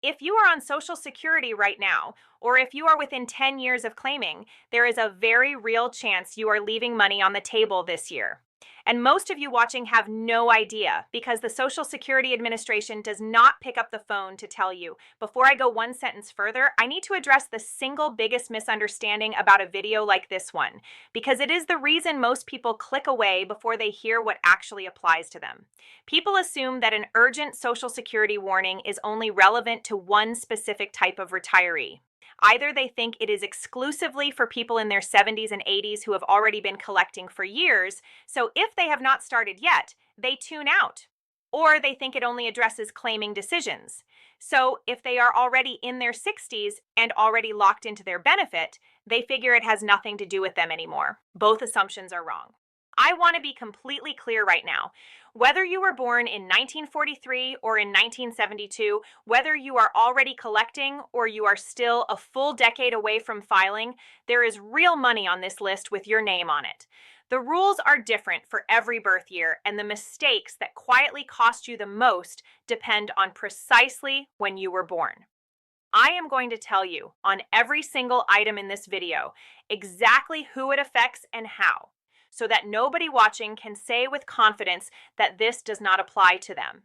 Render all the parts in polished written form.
If you are on Social Security right now, or if you are within 10 years of claiming, there is a very real chance you are leaving money on the table this year. And most of you watching have no idea because the Social Security Administration does not pick up the phone to tell you. Before I go one sentence further, I need to address the single biggest misunderstanding about a video like this one, because it is the reason most people click away before they hear what actually applies to them. People assume that an urgent Social Security warning is only relevant to one specific type of retiree. Either they think it is exclusively for people in their 70s and 80s who have already been collecting for years, so if they have not started yet, they tune out. Or they think it only addresses claiming decisions. So if they are already in their 60s and already locked into their benefit, they figure it has nothing to do with them anymore. Both assumptions are wrong. I want to be completely clear right now. Whether you were born in 1943 or in 1972, whether you are already collecting or you are still a full decade away from filing, there is real money on this list with your name on it. The rules are different for every birth year, and the mistakes that quietly cost you the most depend on precisely when you were born. I am going to tell you on every single item in this video exactly who it affects and how, so that nobody watching can say with confidence that this does not apply to them.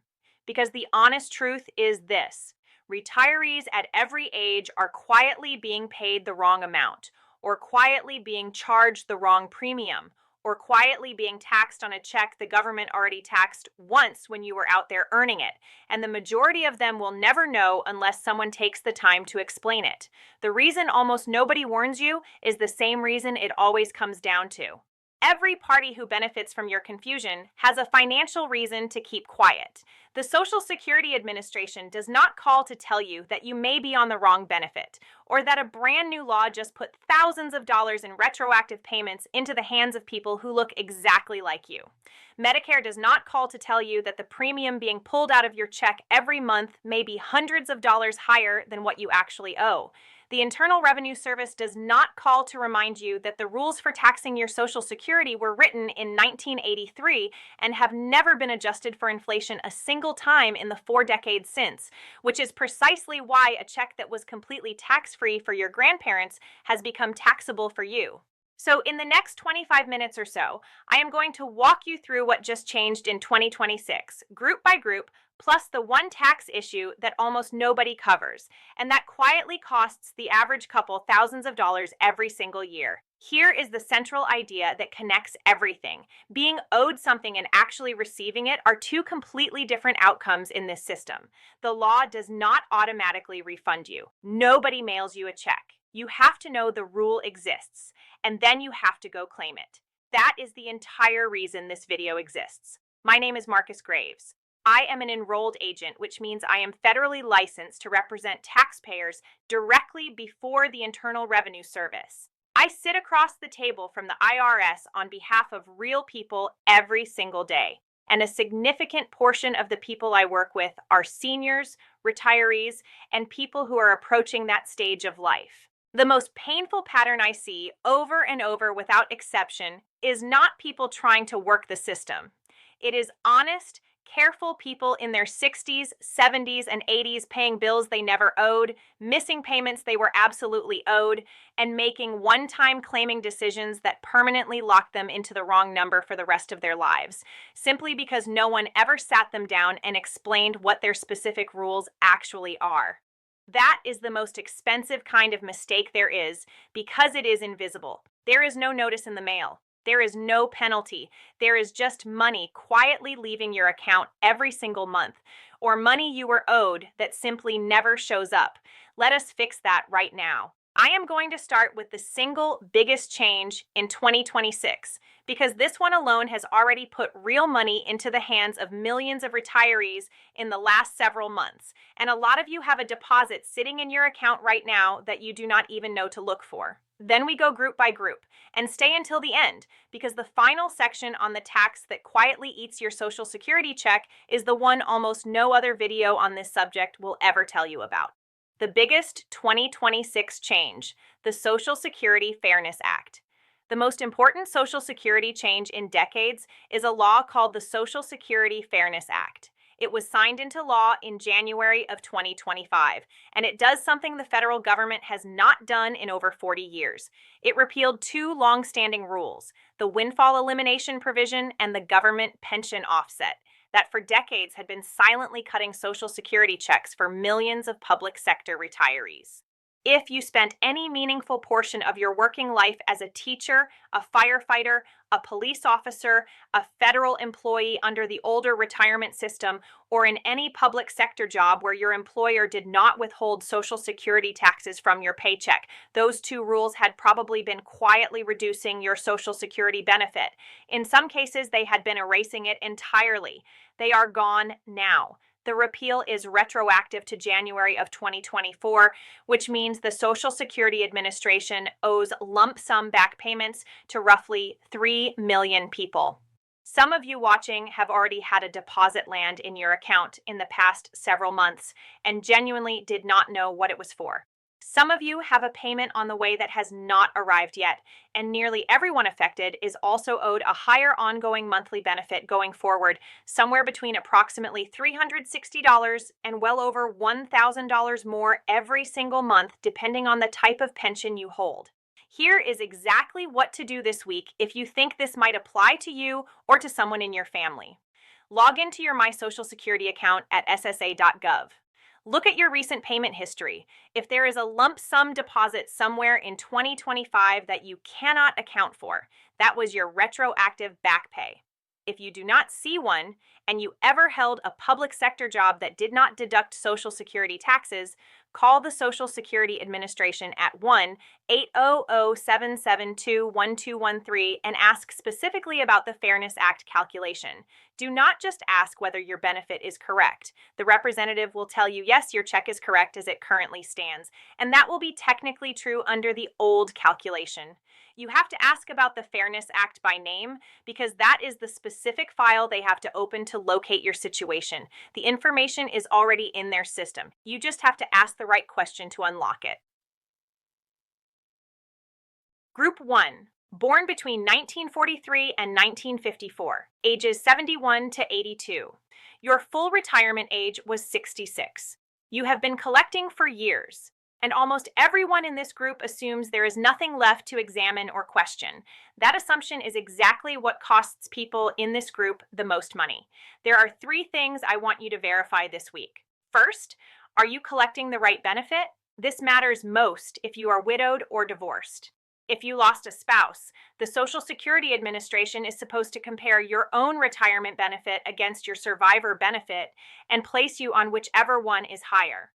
Because the honest truth is this: retirees at every age are quietly being paid the wrong amount, or quietly being charged the wrong premium, or quietly being taxed on a check the government already taxed once when you were out there earning it, and the majority of them will never know unless someone takes the time to explain it. The reason almost nobody warns you is the same reason it always comes down to. Every party who benefits from your confusion has a financial reason to keep quiet. The Social Security Administration does not call to tell you that you may be on the wrong benefit, or that a brand new law just put thousands of dollars in retroactive payments into the hands of people who look exactly like you. Medicare does not call to tell you that the premium being pulled out of your check every month may be hundreds of dollars higher than what you actually owe. The Internal Revenue Service does not call to remind you that the rules for taxing your Social Security were written in 1983 and have never been adjusted for inflation a single time in the 4 decades since, which is precisely why a check that was completely tax-free for your grandparents has become taxable for you. So in the next 25 minutes or so, I am going to walk you through what just changed in 2026, group by group, plus the one tax issue that almost nobody covers, and that quietly costs the average couple thousands of dollars every single year. Here is the central idea that connects everything. Being owed something and actually receiving it are two completely different outcomes in this system. The law does not automatically refund you. Nobody mails you a check. You have to know the rule exists, and then you have to go claim it. That is the entire reason this video exists. My name is Marcus Graves. I am an enrolled agent, which means I am federally licensed to represent taxpayers directly before the Internal Revenue Service. I sit across the table from the IRS on behalf of real people every single day, and a significant portion of the people I work with are seniors, retirees, and people who are approaching that stage of life. The most painful pattern I see over and over without exception is not people trying to work the system. It is honest, careful people in their 60s, 70s, and 80s paying bills they never owed, missing payments they were absolutely owed, and making one-time claiming decisions that permanently lock them into the wrong number for the rest of their lives, simply because no one ever sat them down and explained what their specific rules actually are. That is the most expensive kind of mistake there is because it is invisible. There is no notice in the mail. There is no penalty. There is just money quietly leaving your account every single month, or money you were owed that simply never shows up. Let us fix that right now. I am going to start with the single biggest change in 2026, because this one alone has already put real money into the hands of millions of retirees in the last several months. And a lot of you have a deposit sitting in your account right now that you do not even know to look for. Then we go group by group and stay until the end, because the final section on the tax that quietly eats your Social Security check is the one almost no other video on this subject will ever tell you about. The biggest 2026 change, the Social Security Fairness Act. The most important Social Security change in decades is a law called the Social Security Fairness Act. It was signed into law in January of 2025, and it does something the federal government has not done in over 40 years. It repealed two long-standing rules, the windfall elimination provision and the government pension offset, that for decades had been silently cutting Social Security checks for millions of public sector retirees. If you spent any meaningful portion of your working life as a teacher, a firefighter, a police officer, a federal employee under the older retirement system, or in any public sector job where your employer did not withhold Social Security taxes from your paycheck, those two rules had probably been quietly reducing your Social Security benefit. In some cases, they had been erasing it entirely. They are gone now. The repeal is retroactive to January of 2024, which means the Social Security Administration owes lump sum back payments to roughly 3 million people. Some of you watching have already had a deposit land in your account in the past several months and genuinely did not know what it was for. Some of you have a payment on the way that has not arrived yet, and nearly everyone affected is also owed a higher ongoing monthly benefit going forward, somewhere between approximately $360 and well over $1,000 more every single month, depending on the type of pension you hold. Here is exactly what to do this week if you think this might apply to you or to someone in your family. Log into your My Social Security account at SSA.gov. Look at your recent payment history. If there is a lump sum deposit somewhere in 2025 that you cannot account for, that was your retroactive back pay. If you do not see one, and you ever held a public sector job that did not deduct Social Security taxes, call the Social Security Administration at 1-800-772-1213 and ask specifically about the Fairness Act calculation. Do not just ask whether your benefit is correct. The representative will tell you, yes, your check is correct as it currently stands, and that will be technically true under the old calculation. You have to ask about the Fairness Act by name because that is the specific file they have to open to locate your situation. The information is already in their system. You just have to ask the right question to unlock it. Group 1. Born between 1943 and 1954, ages 71 to 82. Your full retirement age was 66. You have been collecting for years, and almost everyone in this group assumes there is nothing left to examine or question. That assumption is exactly what costs people in this group the most money. There are 3 things I want you to verify this week. First, are you collecting the right benefit? This matters most if you are widowed or divorced. If you lost a spouse, the Social Security Administration is supposed to compare your own retirement benefit against your survivor benefit and place you on whichever one is higher.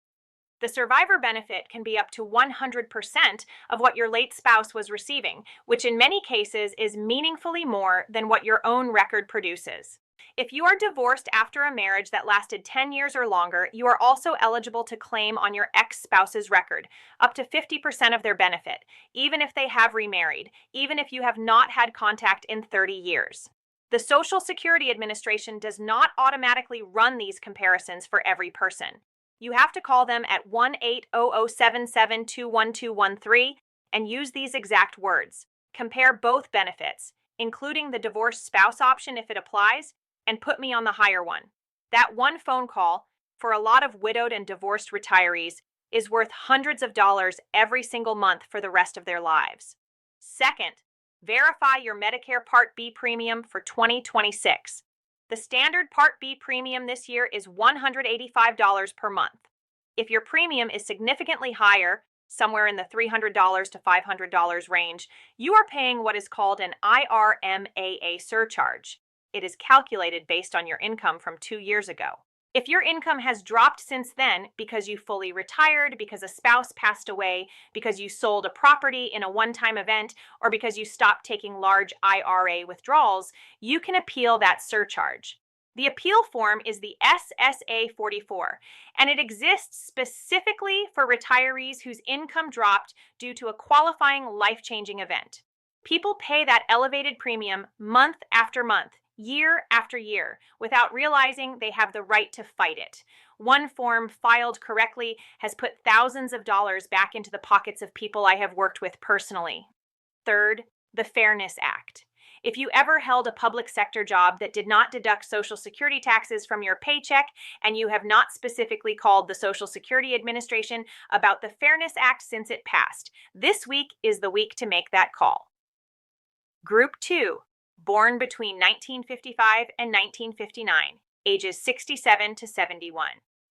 The survivor benefit can be up to 100% of what your late spouse was receiving, which in many cases is meaningfully more than what your own record produces. If you are divorced after a marriage that lasted 10 years or longer, you are also eligible to claim on your ex-spouse's record up to 50% of their benefit, even if they have remarried, even if you have not had contact in 30 years. The Social Security Administration does not automatically run these comparisons for every person. You have to call them at 1-800-772-1213 and use these exact words. Compare both benefits, including the divorced spouse option if it applies, and put me on the higher one. That one phone call, for a lot of widowed and divorced retirees, is worth hundreds of dollars every single month for the rest of their lives. Second, verify your Medicare Part B premium for 2026. The standard Part B premium this year is $185 per month. If your premium is significantly higher, somewhere in the $300 to $500 range, you are paying what is called an IRMAA surcharge. It is calculated based on your income from 2 years ago. If your income has dropped since then because you fully retired, because a spouse passed away, because you sold a property in a one-time event, or because you stopped taking large IRA withdrawals, you can appeal that surcharge. The appeal form is the SSA-44, and it exists specifically for retirees whose income dropped due to a qualifying life-changing event. People pay that elevated premium month after month, year after year, without realizing they have the right to fight it. One form filed correctly has put thousands of dollars back into the pockets of people I have worked with personally. Third, the Fairness Act. If you ever held a public sector job that did not deduct Social Security taxes from your paycheck and you have not specifically called the Social Security Administration about the Fairness Act since it passed, this week is the week to make that call. Group 2, born between 1955 and 1959, ages 67 to 71.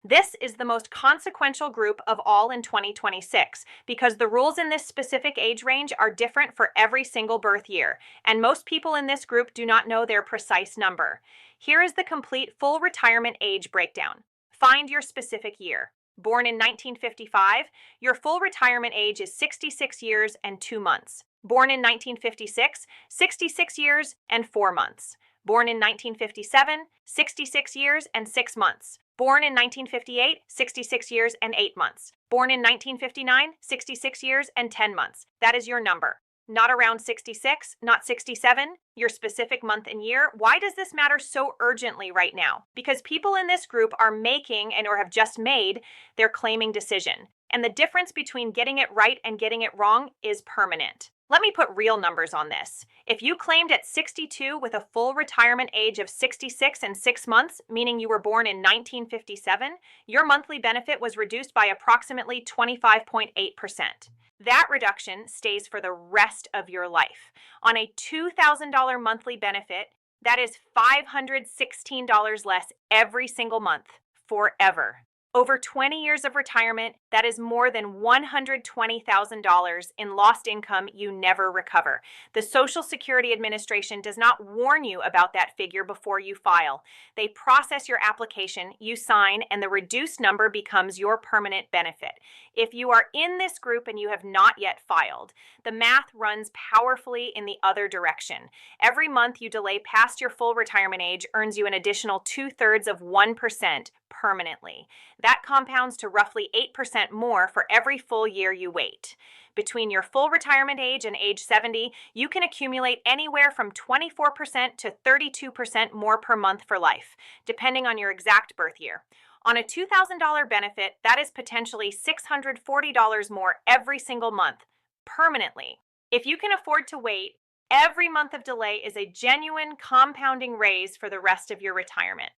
This is the most consequential group of all in 2026 because the rules in this specific age range are different for every single birth year, and most people in this group do not know their precise number. Here is the complete full retirement age breakdown. Find your specific year. Born in 1955, your full retirement age is 66 years and 2 months. Born in 1956, 66 years and 4 months. Born in 1957, 66 years and 6 months. Born in 1958, 66 years and 8 months. Born in 1959, 66 years and 10 months. That is your number. Not around 66, not 67, your specific month and year. Why does this matter so urgently right now? Because people in this group are making or have just made their claiming decision. And the difference between getting it right and getting it wrong is permanent. Let me put real numbers on this. If you claimed at 62 with a full retirement age of 66 and 6 months, meaning you were born in 1957, your monthly benefit was reduced by approximately 25.8%. That reduction stays for the rest of your life. On a $2,000 monthly benefit, that is $516 less every single month, forever. Over 20 years of retirement, that is more than $120,000 in lost income you never recover. The Social Security Administration does not warn you about that figure before you file. They process your application, you sign, and the reduced number becomes your permanent benefit. If you are in this group and you have not yet filed, the math runs powerfully in the other direction. Every month you delay past your full retirement age earns you an additional 2/3 permanently. That compounds to roughly 8% more for every full year you wait. Between your full retirement age and age 70, you can accumulate anywhere from 24% to 32% more per month for life, depending on your exact birth year. On a $2,000 benefit, that is potentially $640 more every single month, permanently. If you can afford to wait, every month of delay is a genuine compounding raise for the rest of your retirement.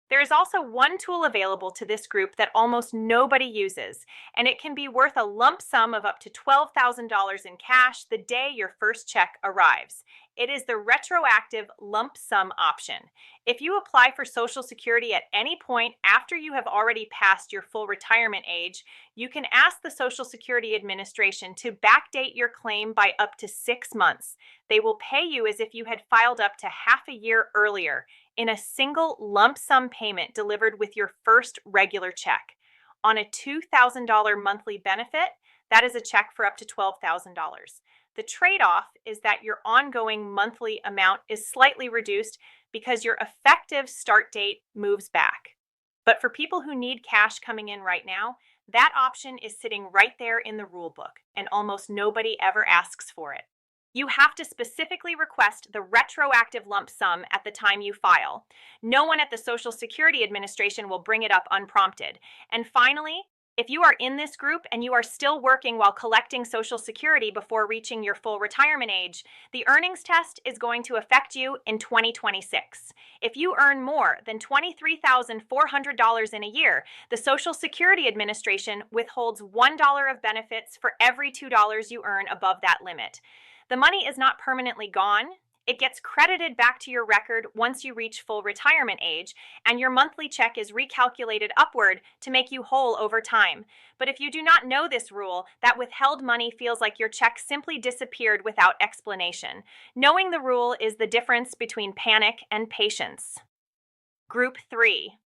There is also one tool available to this group that almost nobody uses, and it can be worth a lump sum of up to $12,000 in cash the day your first check arrives. It is the retroactive lump sum option. If you apply for Social Security at any point after you have already passed your full retirement age, you can ask the Social Security Administration to backdate your claim by up to 6 months. They will pay you as if you had filed up to half a year earlier, in a single lump sum payment delivered with your first regular check. On a $2,000 monthly benefit, that is a check for up to $12,000. The trade-off is that your ongoing monthly amount is slightly reduced because your effective start date moves back. But for people who need cash coming in right now, that option is sitting right there in the rule book, and almost nobody ever asks for it. You have to specifically request the retroactive lump sum at the time you file. No one at the Social Security Administration will bring it up unprompted. And finally, if you are in this group and you are still working while collecting Social Security before reaching your full retirement age, the earnings test is going to affect you in 2026. If you earn more than $23,400 in a year, the Social Security Administration withholds $1 of benefits for every $2 you earn above that limit. The money is not permanently gone. It gets credited back to your record once you reach full retirement age, and your monthly check is recalculated upward to make you whole over time. But if you do not know this rule, that withheld money feels like your check simply disappeared without explanation. Knowing the rule is the difference between panic and patience. Group 3.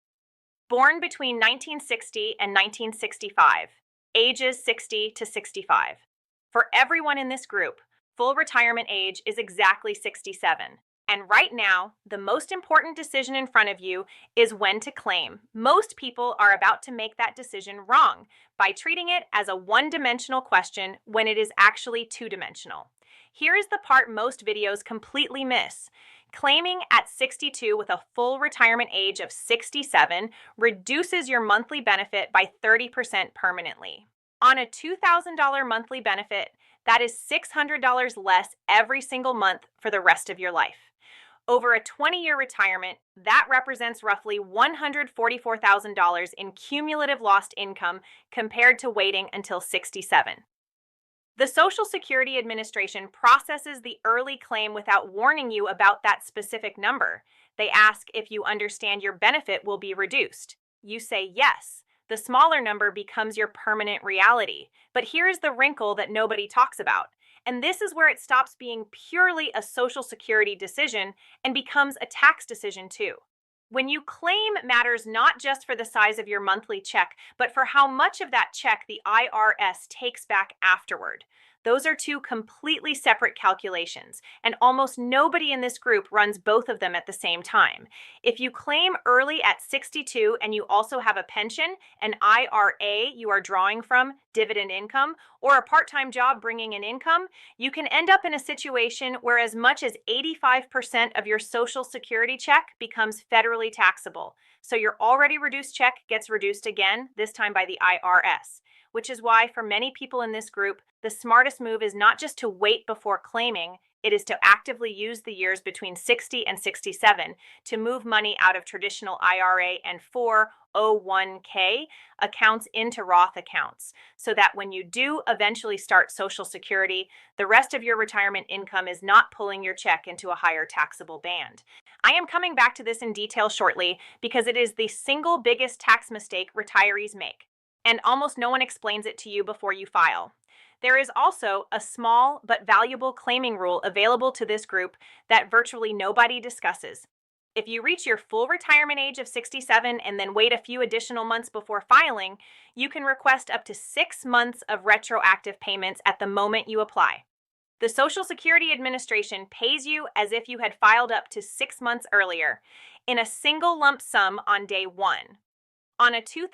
Born between 1960 and 1965, ages 60 to 65. For everyone in this group, full retirement age is exactly 67. And right now, the most important decision in front of you is when to claim. Most people are about to make that decision wrong by treating it as a one-dimensional question when it is actually two-dimensional. Here is the part most videos completely miss. Claiming at 62 with a full retirement age of 67 reduces your monthly benefit by 30% permanently. On a $2,000 monthly benefit, that is $600 less every single month for the rest of your life. Over a 20-year retirement, that represents roughly $144,000 in cumulative lost income compared to waiting until 67. The Social Security Administration processes the early claim without warning you about that specific number. They ask if you understand your benefit will be reduced. You say yes. The smaller number becomes your permanent reality. But here's the wrinkle that nobody talks about. And this is where it stops being purely a Social Security decision and becomes a tax decision too. When you claim matters not just for the size of your monthly check, but for how much of that check the IRS takes back afterward. Those are two completely separate calculations, and almost nobody in this group runs both of them at the same time. If you claim early at 62 and you also have a pension, an IRA you are drawing from, dividend income, or a part-time job bringing in income, you can end up in a situation where as much as 85% of your Social Security check becomes federally taxable. So your already reduced check gets reduced again, this time by the IRS. Which is why, for many people in this group, the smartest move is not just to wait before claiming, it is to actively use the years between 60 and 67 to move money out of traditional IRA and 401k accounts into Roth accounts, so that when you do eventually start Social Security, the rest of your retirement income is not pulling your check into a higher taxable band. I am coming back to this in detail shortly because it is the single biggest tax mistake retirees make, and almost no one explains it to you before you file. There is also a small but valuable claiming rule available to this group that virtually nobody discusses. If you reach your full retirement age of 67 and then wait a few additional months before filing, you can request up to 6 months of retroactive payments at the moment you apply. The Social Security Administration pays you as if you had filed up to 6 months earlier, in a single lump sum on day 1. On a $2,000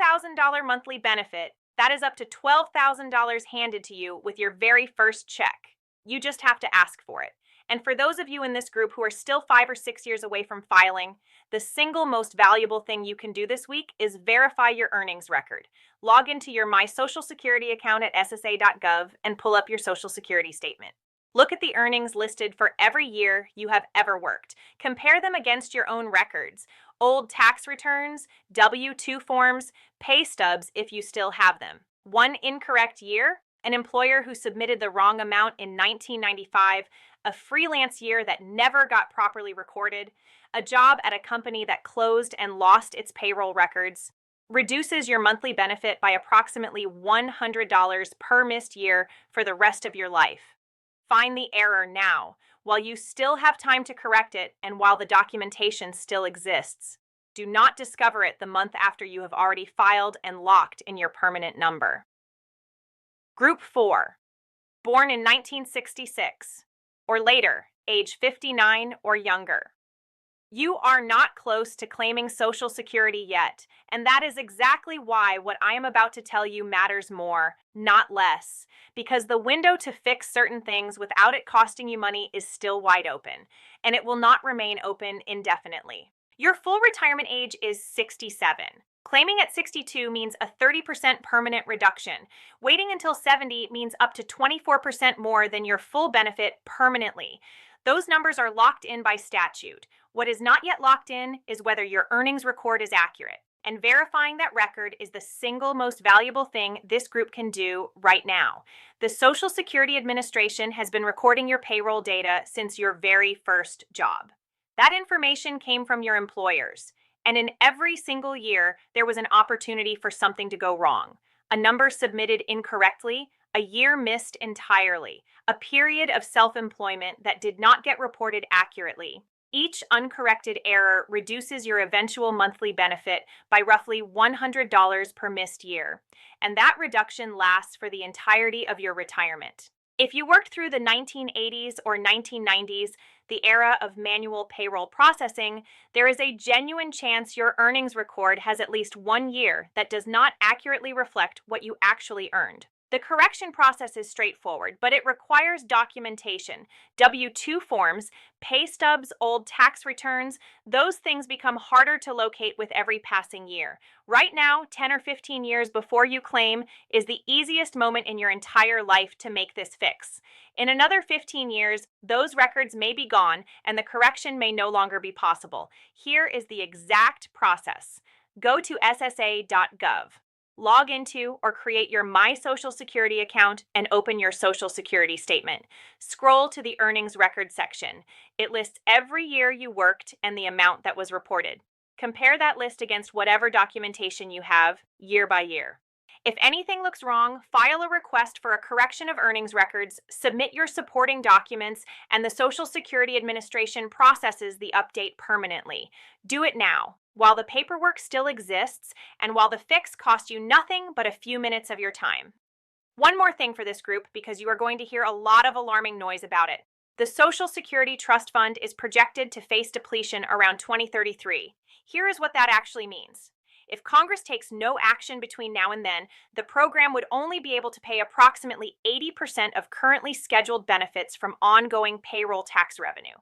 monthly benefit, that is up to $12,000 handed to you with your very first check. You just have to ask for it. And for those of you in this group who are still 5 or 6 years away from filing, the single most valuable thing you can do this week is verify your earnings record. Log into your My Social Security account at SSA.gov and pull up your Social Security statement. Look at the earnings listed for every year you have ever worked. Compare them against your own records. Old tax returns, W-2 forms, pay stubs if you still have them. One incorrect year, an employer who submitted the wrong amount in 1995, a freelance year that never got properly recorded, a job at a company that closed and lost its payroll records, reduces your monthly benefit by approximately $100 per missed year for the rest of your life. Find the error now, while you still have time to correct it and while the documentation still exists. Do not discover it the month after you have already filed and locked in your permanent number. Group 4. Born in 1966 or later, age 59 or younger. You are not close to claiming Social Security yet, and that is exactly why what I am about to tell you matters more, not less, because the window to fix certain things without it costing you money is still wide open, and it will not remain open indefinitely. Your full retirement age is 67. Claiming at 62 means a 30% permanent reduction. Waiting until 70 means up to 24% more than your full benefit permanently. Those numbers are locked in by statute. What is not yet locked in is whether your earnings record is accurate. And verifying that record is the single most valuable thing this group can do right now. The Social Security Administration has been recording your payroll data since your very first job. That information came from your employers. And in every single year, there was an opportunity for something to go wrong. A number submitted incorrectly, a year missed entirely, a period of self-employment that did not get reported accurately. Each uncorrected error reduces your eventual monthly benefit by roughly $100 per missed year, and that reduction lasts for the entirety of your retirement. If you worked through the 1980s or 1990s, the era of manual payroll processing, there is a genuine chance your earnings record has at least 1 year that does not accurately reflect what you actually earned. The correction process is straightforward, but it requires documentation. W-2 forms, pay stubs, old tax returns, those things become harder to locate with every passing year. Right now, 10 or 15 years before you claim is the easiest moment in your entire life to make this fix. In another 15 years, those records may be gone and the correction may no longer be possible. Here is the exact process. Go to SSA.gov. Log into or create your My Social Security account and open your Social Security statement. Scroll to the Earnings Record section. It lists every year you worked and the amount that was reported. Compare that list against whatever documentation you have, year by year. If anything looks wrong, file a request for a correction of earnings records, submit your supporting documents, and the Social Security Administration processes the update permanently. Do it now, while the paperwork still exists and while the fix costs you nothing but a few minutes of your time. One more thing for this group, because you are going to hear a lot of alarming noise about it. The Social Security Trust Fund is projected to face depletion around 2033. Here is what that actually means. If Congress takes no action between now and then, the program would only be able to pay approximately 80% of currently scheduled benefits from ongoing payroll tax revenue.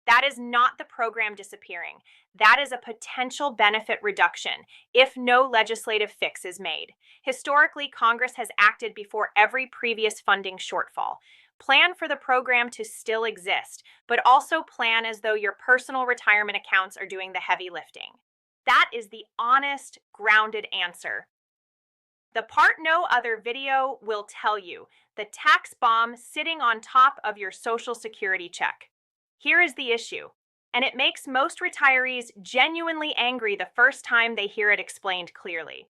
That is not the program disappearing. That is a potential benefit reduction if no legislative fix is made. Historically, Congress has acted before every previous funding shortfall. Plan for the program to still exist, but also plan as though your personal retirement accounts are doing the heavy lifting. That is the honest, grounded answer. The part no other video will tell you, the tax bomb sitting on top of your Social Security check. Here is the issue, and it makes most retirees genuinely angry the first time they hear it explained clearly.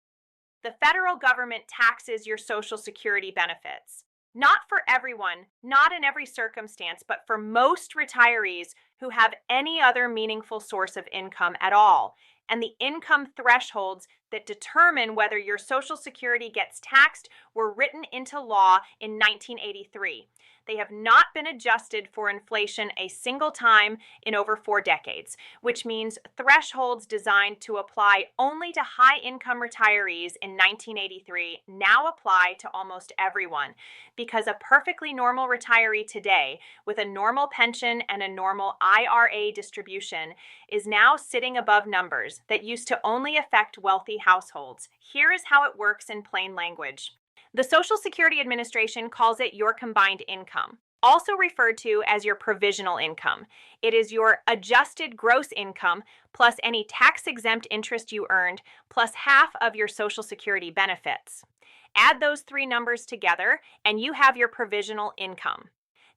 The federal government taxes your Social Security benefits. Not for everyone, not in every circumstance, but for most retirees who have any other meaningful source of income at all. And the income thresholds that determine whether your Social Security gets taxed were written into law in 1983. They have not been adjusted for inflation a single time in over 4 decades, which means thresholds designed to apply only to high-income retirees in 1983 now apply to almost everyone, because a perfectly normal retiree today with a normal pension and a normal IRA distribution is now sitting above numbers that used to only affect wealthy households. Here is how it works in plain language. The Social Security Administration calls it your combined income, also referred to as your provisional income. It is your adjusted gross income plus any tax-exempt interest you earned plus half of your Social Security benefits. Add those 3 numbers together and you have your provisional income.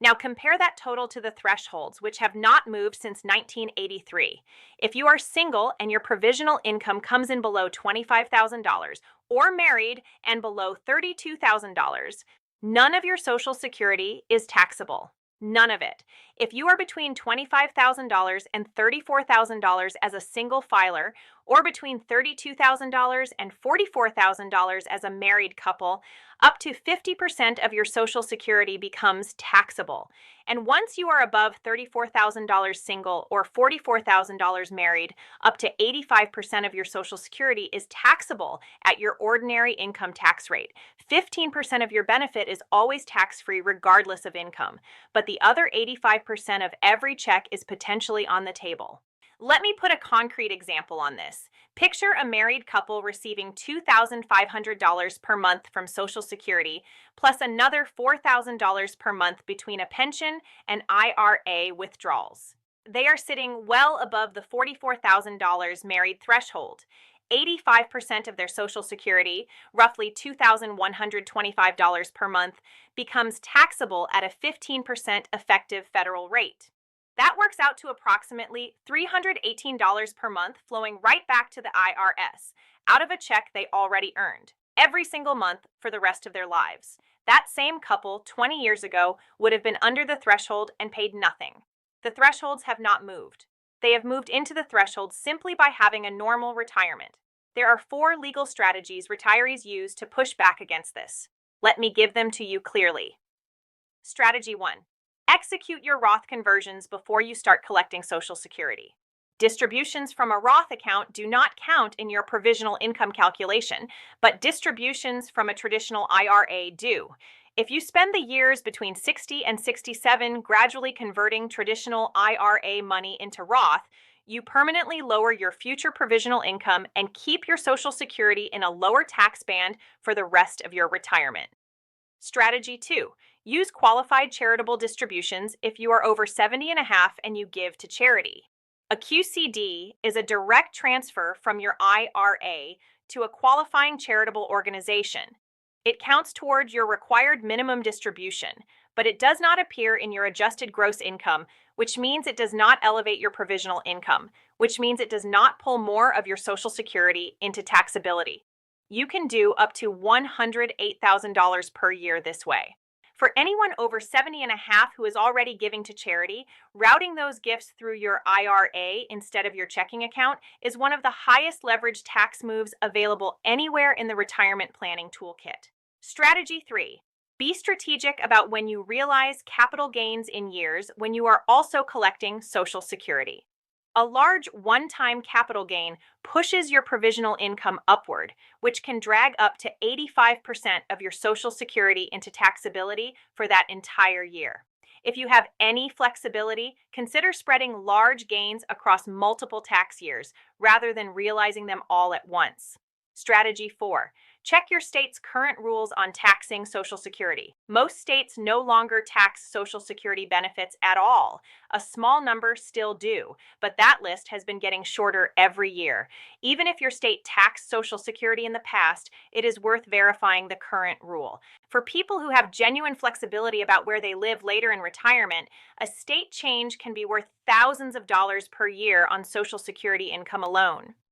Now compare that total to the thresholds, which have not moved since 1983. If you are single and your provisional income comes in below $25,000, or married and below $32,000, none of your Social Security is taxable. None of it. If you are between $25,000 and $34,000 as a single filer, or between $32,000 and $44,000 as a married couple, up to 50% of your Social Security becomes taxable. And once you are above $34,000 single or $44,000 married, up to 85% of your Social Security is taxable at your ordinary income tax rate. 15% of your benefit is always tax-free regardless of income, but the other 85% of every check is potentially on the table. Let me put a concrete example on this. Picture a married couple receiving $2,500 per month from Social Security, plus another $4,000 per month between a pension and IRA withdrawals. They are sitting well above the $44,000 married threshold. 85% of their Social Security, roughly $2,125 per month, becomes taxable at a 15% effective federal rate. That works out to approximately $318 per month flowing right back to the IRS, out of a check they already earned, every single month for the rest of their lives. That same couple 20 years ago would have been under the threshold and paid nothing. The thresholds have not moved. They have moved into the threshold simply by having a normal retirement. There are 4 legal strategies retirees use to push back against this. Let me give them to you clearly. Strategy 1. Execute your Roth conversions before you start collecting Social Security. Distributions from a Roth account do not count in your provisional income calculation, but distributions from a traditional IRA do. If you spend the years between 60 and 67 gradually converting traditional IRA money into Roth, you permanently lower your future provisional income and keep your Social Security in a lower tax band for the rest of your retirement. Strategy 2. Use qualified charitable distributions if you are over 70 and a half and you give to charity. A QCD is a direct transfer from your IRA to a qualifying charitable organization. It counts towards your required minimum distribution, but it does not appear in your adjusted gross income, which means it does not elevate your provisional income, which means it does not pull more of your Social Security into taxability. You can do up to $108,000 per year this way. For anyone over 70 and a half who is already giving to charity, routing those gifts through your IRA instead of your checking account is one of the highest leverage tax moves available anywhere in the retirement planning toolkit. Strategy 3. Be strategic about when you realize capital gains in years when you are also collecting Social Security. A large one-time capital gain pushes your provisional income upward, which can drag up to 85% of your Social Security into taxability for that entire year. If you have any flexibility, consider spreading large gains across multiple tax years rather than realizing them all at once. Strategy 4. Check your state's current rules on taxing Social Security. Most states no longer tax Social Security benefits at all. A small number still do, but that list has been getting shorter every year. Even if your state taxed Social Security in the past, it is worth verifying the current rule. For people who have genuine flexibility about where they live later in retirement, a state change can be worth thousands of dollars per year on Social Security income alone.